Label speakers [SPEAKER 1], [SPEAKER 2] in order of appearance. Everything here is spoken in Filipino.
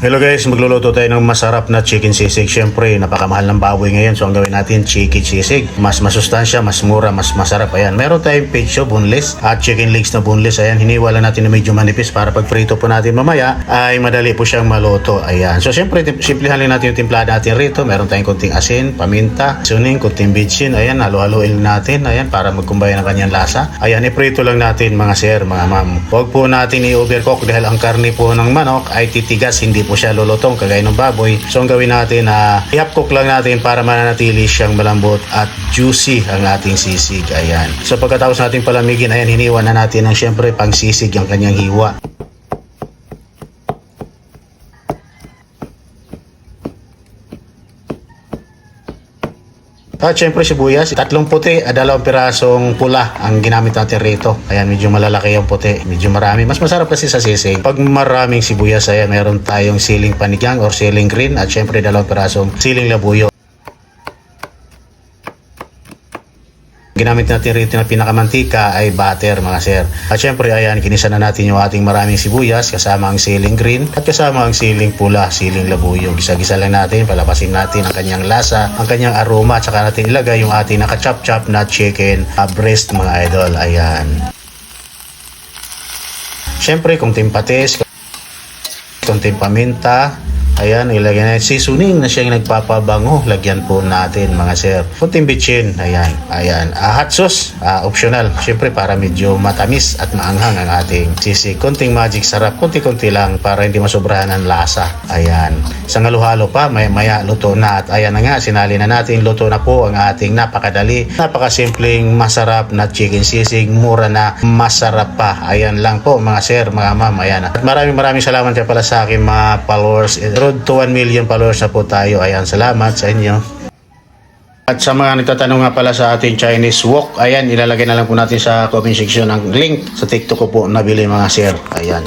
[SPEAKER 1] Hello guys, magluluto tayo ng masarap na chicken sisig. Siyempre, napakamahal ng baboy ngayon. So, ang gawin natin, chicken sisig. Mas masustansya, mas mura, mas masarap. Ayan, meron tayong pecho, boneless, at chicken legs na boneless. Ayan, hiniwala natin na medyo manipis para pag prito po natin mamaya, ay madali po siyang maluto. Ayan, so siyempre, simplihan lang natin yung timplada natin rito. Meron tayong konting asin, paminta, suning, konting bitchin. Ayan, halo-haloin natin. Ayan, para magkumbay ng kanyang lasa. Ayan, iprito lang natin mga sir, mga ma'am. Huwag po natin i-overcook dahil ang karne po ng manok ay titigas, hindi po siya lulutong kagaya ng baboy. So ang gawin natin i-half cook lang natin para mananatili siyang malambot at juicy ang ating sisig. Ayan. So pagkatapos natin palamigin, ayan, hiniwa na natin ng syempre pang sisig ang kanyang hiwa. At syempre sibuyas, 3 puti at 2 pirasong pula ang ginamit natin rito. Ayan, medyo malalaki yung puti, medyo marami. Mas masarap kasi sa sisig pag maraming sibuyas. Ayan, meron tayong siling panigang or siling green at syempre 2 pirasong siling labuyo. Ginamit natin rito na pinakamantika ay butter mga sir. At syempre ayan, kinisa na natin yung ating maraming sibuyas kasama ang siling green at kasama ang siling pula, siling labuyo. Gisa-gisa lang natin, palabasin natin ang kanyang lasa, ang kanyang aroma, at saka natin ilagay yung ating naka-chop-chop na chicken breast mga idol. Ayan. Syempre konting patis, konting paminta. Ayan, ilagyan natin seasoning na siyang nagpapabango. Lagyan po natin mga sir. Kunting bitchin. Ayan, ayan. Hot sauce, optional. Siyempre para medyo matamis at maanghang ang ating sisig. Kunting magic sarap. Kunti-kunti lang para hindi masobrahan ang lasa. Ayan. Isang halo-halo pa. Maya luto na. At ayan na nga, sinali na natin. Luto na po ang ating napakadali, napakasimpleng masarap na chicken sisig. Mura na, masarap pa. Ayan lang po mga sir, mga ma'am. Ayan. At maraming salamat pala sa aking mga followers. Road to 1 million followers na po tayo. Ayan, salamat sa inyo. At sa mga nagtatanong nga pala sa ating Chinese wok, ayan, ilalagay na lang po natin sa comment section ang link sa TikTok ko po nabili mga sir. Ayan.